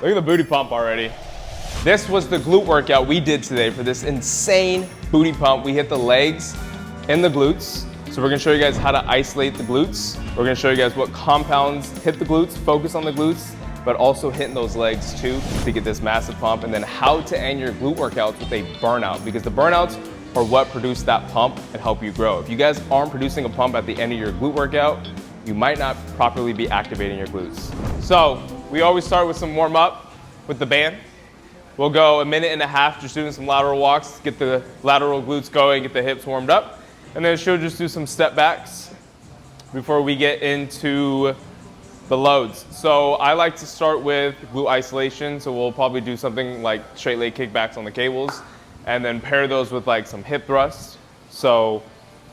Look at the booty pump already. This was the glute workout we did today for this insane booty pump. We hit the legs and the glutes. So we're gonna show you guys how to isolate the glutes. We're gonna show you guys what compounds hit the glutes, focus on the glutes, but also hitting those legs too to get this massive pump, and then how to end your glute workouts with a burnout, because the burnouts are what produce that pump and help you grow. If you guys aren't producing a pump at the end of your glute workout, you might not properly be activating your glutes. So we always start with some warm up with the band. We'll go 1.5 minutes just doing some lateral walks, get the lateral glutes going, get the hips warmed up. And then she'll just do some step backs before we get into the loads. So I like to start with glute isolation. So we'll probably do something like straight leg kickbacks on the cables and then pair those with like some hip thrusts. So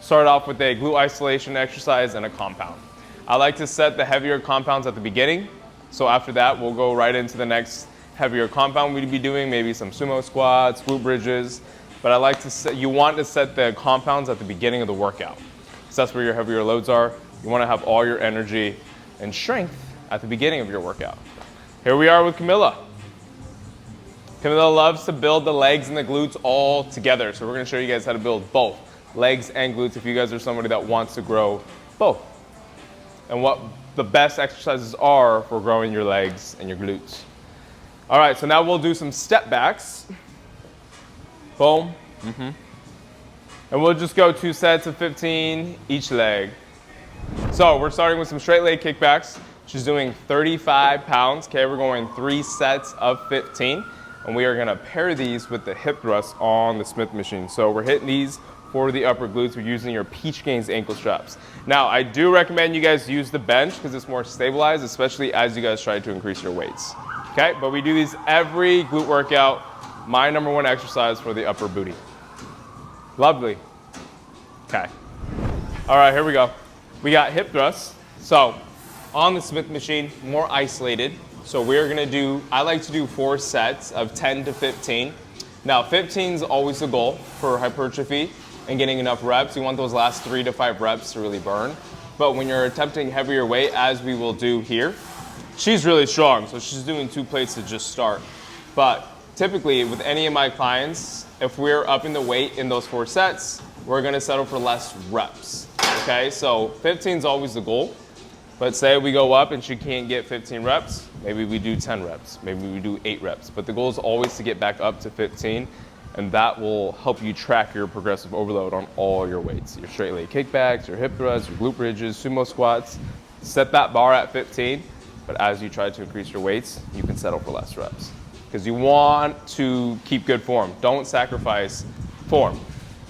start off with a glute isolation exercise and a compound. I like to set the heavier compounds at the beginning. So after that, we'll go right into the next heavier compound we'd be doing, maybe some sumo squats, glute bridges. But I like to set, you want to set the compounds at the beginning of the workout. So that's where your heavier loads are. You want to have all your energy and strength at the beginning of your workout. Here we are with Camilla. Camilla loves to build the legs and the glutes all together. So we're going to show you guys how to build both legs and glutes if you guys are somebody that wants to grow both. And what the best exercises are for growing your legs and your glutes. All right, so now we'll do some step backs. Boom. And we'll just go 2 sets of 15 each leg. So we're starting with some straight leg kickbacks. She's doing 35 pounds. Okay, we're going 3 sets of 15. And we are gonna pair these with the hip thrust on the Smith machine. So we're hitting these for the upper glutes. We're using your Peach Gains ankle straps. Now, I do recommend you guys use the bench because it's more stabilized, especially as you guys try to increase your weights. Okay, but we do these every glute workout. My #1 exercise for the upper booty. Lovely. Okay. All right, here we go. We got hip thrusts. So on the Smith machine, more isolated. So we're gonna do, I like to do 4 sets of 10 to 15. Now 15 is always the goal for hypertrophy and getting enough reps. You want those last 3 to 5 reps to really burn. But when you're attempting heavier weight, as we will do here, she's really strong. So she's doing 2 plates to just start. But typically, with any of my clients, if we're upping the weight in those 4 sets, we're gonna settle for less reps, okay? So 15 is always the goal, but say we go up and she can't get 15 reps, maybe we do 10 reps, maybe we do 8 reps, but the goal is always to get back up to 15, and that will help you track your progressive overload on all your weights, your straight leg kickbacks, your hip thrusts, your glute bridges, sumo squats. Set that bar at 15, but as you try to increase your weights, you can settle for less reps. Because you want to keep good form. Don't sacrifice form.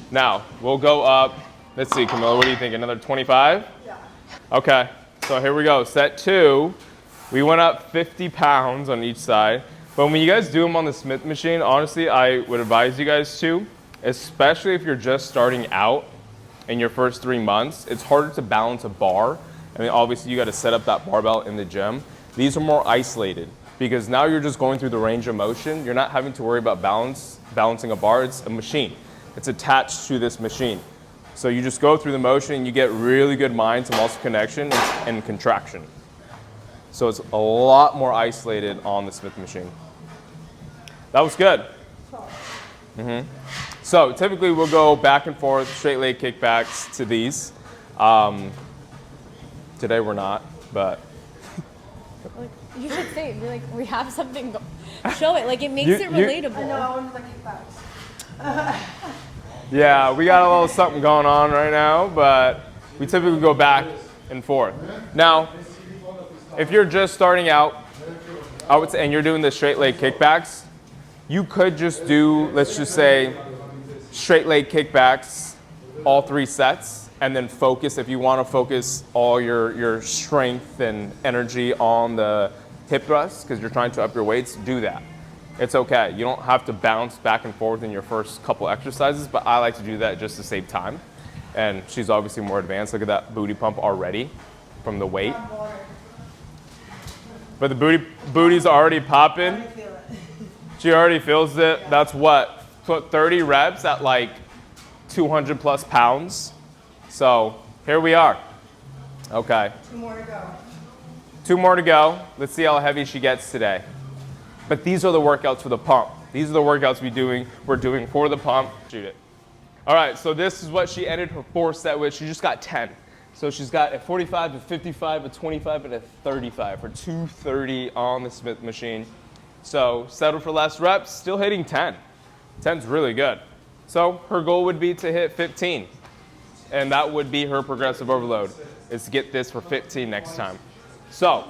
Now, we'll go up, let's see, Camilla, what do you think, another 25? Yeah. Okay, so here we go, set 2. We went up 50 pounds on each side, but when you guys do them on the Smith machine, honestly, I would advise you guys to, especially if you're just starting out in your first 3 months, it's harder to balance a bar. I mean, obviously you gotta set up that barbell in the gym. These are more isolated, because now you're just going through the range of motion. You're not having to worry about balancing a bar. It's a machine. It's attached to this machine. So you just go through the motion and you get really good mind to muscle connection and contraction. So it's a lot more isolated on the Smith machine. That was good. So typically we'll go back and forth, straight leg kickbacks to these. Today we're not, but. Like, you should say it. Be like, we have something. Show it. Like, it makes it relatable. I know. I want to kickbacks. Yeah, we got a little something going on right now, but we typically go back and forth. Now, if you're just starting out, I would say, and you're doing the straight leg kickbacks, you could just do, let's just say, straight leg kickbacks, all 3 sets. And then focus, if you want to focus all your strength and energy on the hip thrusts because you're trying to up your weights, do that. It's okay. You don't have to bounce back and forth in your first couple exercises, but I like to do that just to save time. And she's obviously more advanced. Look at that booty pump already from the weight. But the booty's already popping. She already feels it. That's what? 30 reps at like 200 plus pounds. So here we are. Okay. 2 more to go. 2 more to go. Let's see how heavy she gets today. But these are the workouts for the pump. These are the workouts we're doing for the pump. Shoot it. All right, so this is what she ended her 4th set with. She just got 10. So she's got a 45, a 55, a 25, and a 35 for 230 on the Smith machine. So settle for less reps, still hitting 10. 10's really good. So her goal would be to hit 15. And that would be her progressive overload, is to get this for 15 next time. So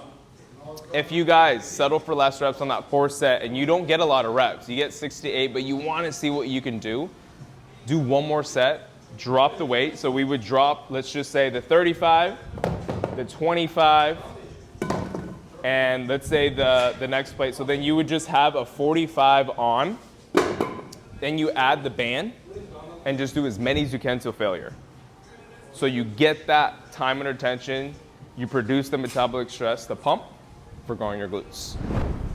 if you guys settle for less reps on that 4th set and you don't get a lot of reps, you get 68, but you want to see what you can do one more set, drop the weight. So we would drop, let's just say the 35, the 25, and let's say the next plate. So then you would just have a 45 on, then you add the band and just do as many as you can till failure. So you get that time under tension, you produce the metabolic stress, the pump, for growing your glutes.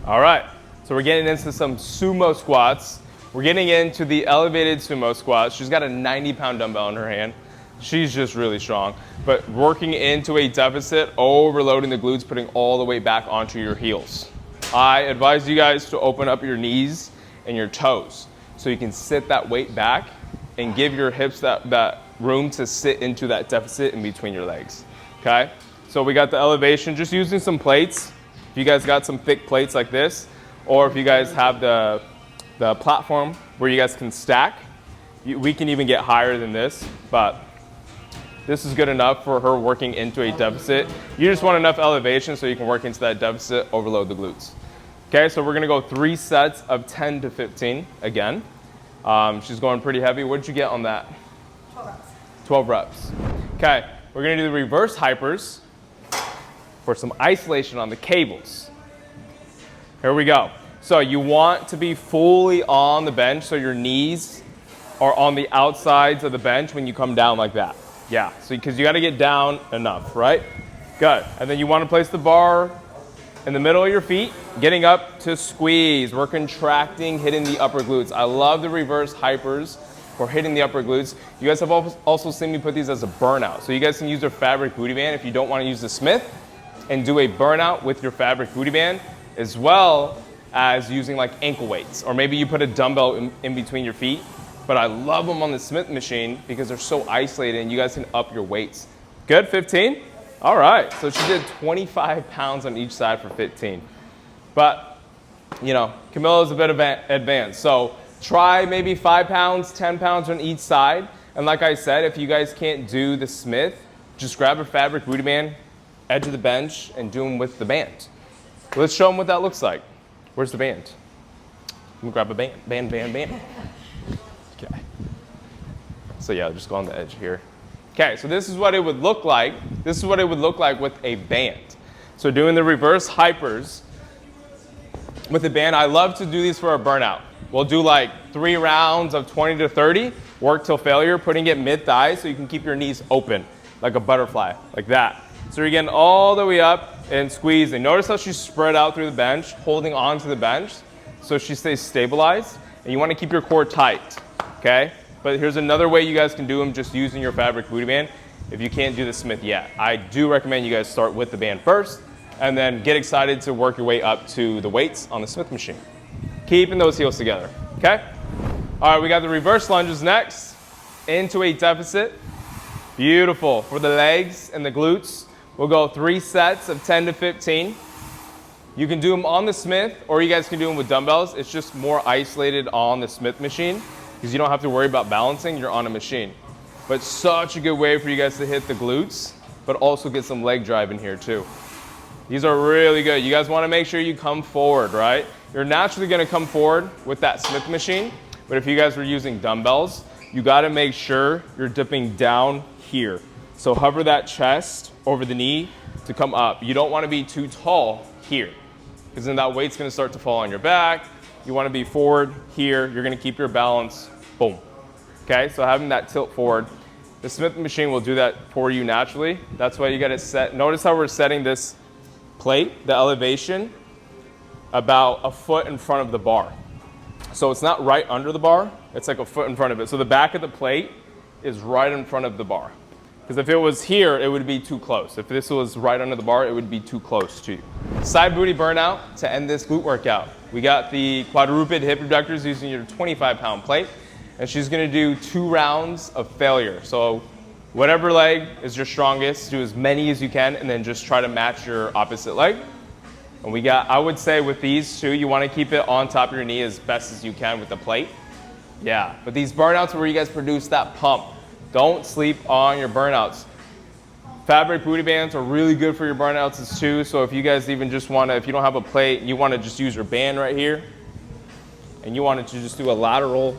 All right, so we're getting into some sumo squats. We're getting into the elevated sumo squats. She's got a 90-pound dumbbell in her hand. She's just really strong. But working into a deficit, overloading the glutes, putting all the weight back onto your heels. I advise you guys to open up your knees and your toes so you can sit that weight back and give your hips that room to sit into that deficit in between your legs, okay? So we got the elevation, just using some plates. If you guys got some thick plates like this, or if you guys have the platform where you guys can stack, we can even get higher than this, but this is good enough for her working into a deficit. You just want enough elevation so you can work into that deficit, overload the glutes. Okay, so we're gonna go 3 sets of 10 to 15 again. She's going pretty heavy. What did you get on that? 12 reps. 12 reps. Okay, we're gonna do the reverse hypers for some isolation on the cables. Here we go. So you want to be fully on the bench so your knees are on the outsides of the bench when you come down like that. Yeah, so because you gotta get down enough, right? Good, and then you wanna place the bar in the middle of your feet, getting up to squeeze. We're contracting, hitting the upper glutes. I love the reverse hypers for hitting the upper glutes. You guys have also seen me put these as a burnout. So you guys can use your fabric booty band if you don't wanna use the Smith, and do a burnout with your fabric booty band, as well as using like ankle weights, or maybe you put a dumbbell in between your feet. But I love them on the Smith machine because they're so isolated and you guys can up your weights. Good, 15? All right, so she did 25 pounds on each side for 15. But, you know, Camilla's a bit advanced. So try maybe 5 pounds, 10 pounds on each side. And like I said, if you guys can't do the Smith, just grab a fabric booty band, edge of the bench, and do them with the band. Let's show them what that looks like. Where's the band? Let me grab a band. Band. Okay. So yeah, just go on the edge here. Okay, so this is what it would look like. This is what it would look like with a band. So doing the reverse hypers with a band, I love to do these for a burnout. We'll do like 3 rounds of 20 to 30, work till failure, putting it mid-thigh so you can keep your knees open like a butterfly, like that. So you're getting all the way up and squeezing. Notice how she's spread out through the bench, holding on to the bench so she stays stabilized. And you want to keep your core tight, okay? But here's another way you guys can do them just using your fabric booty band if you can't do the Smith yet. I do recommend you guys start with the band first and then get excited to work your way up to the weights on the Smith machine. Keeping those heels together, okay? All right, we got the reverse lunges next. Into a deficit. Beautiful. For the legs and the glutes, we'll go 3 sets of 10 to 15. You can do them on the Smith, or you guys can do them with dumbbells. It's just more isolated on the Smith machine because you don't have to worry about balancing. You're on a machine. But such a good way for you guys to hit the glutes, but also get some leg drive in here too. These are really good. You guys want to make sure you come forward, right? You're naturally going to come forward with that Smith machine, but if you guys were using dumbbells, you got to make sure you're dipping down here. So hover that chest over the knee to come up. You don't want to be too tall here because then that weight's going to start to fall on your back. You want to be forward here. You're going to keep your balance. Boom. Okay, so having that tilt forward. The Smith machine will do that for you naturally. That's why you got to set. Notice how we're setting this plate, the elevation, about a foot in front of the bar. So it's not right under the bar. It's like a foot in front of it. So the back of the plate is right in front of the bar. Because if it was here, it would be too close. If this was right under the bar, it would be too close to you. Side booty burnout to end this glute workout. We got the quadruped hip abductors using your 25-pound plate. And she's gonna do 2 rounds of failure. So whatever leg is your strongest, do as many as you can, and then just try to match your opposite leg. And we got, I would say with these two, you wanna keep it on top of your knee as best as you can with the plate. Yeah, but these burnouts are where you guys produce that pump. Don't sleep on your burnouts. Fabric booty bands are really good for your burnouts too. So if you guys even just wanna, if you don't have a plate, you wanna just use your band right here, and you wanted to just do a lateral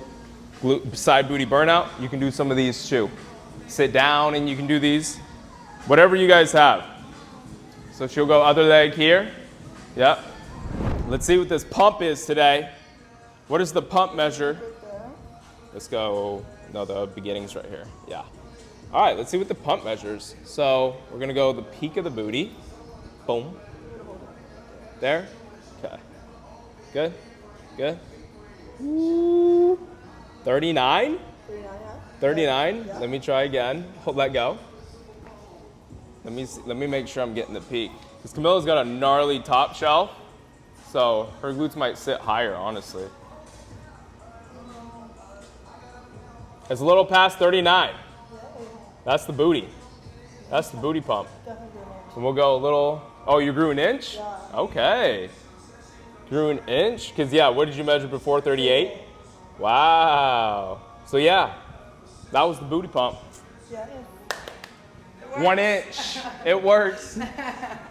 glute, side booty burnout, you can do some of these too. Sit down and you can do these. Whatever you guys have. So she'll go other leg here. Yep. Let's see what this pump is today. What is the pump measure? Let's go, no, the beginning's right here. Yeah. All right, let's see what the pump measures. So we're gonna go the peak of the booty. Boom. There. Okay. Good. Good. Ooh. 39? 39? Yeah. Let me try again. Hold that go. Let me make sure I'm getting the peak. Because Camilla's got a gnarly top shelf, so her glutes might sit higher, honestly. It's a little past 39. That's the booty. That's the booty pump. So we'll go a little, oh, you grew an inch? Yeah. Okay. Grew an inch? Because, yeah, what did you measure before, 38? Wow. So, yeah, that was the booty pump. Yeah, 1 inch. It works.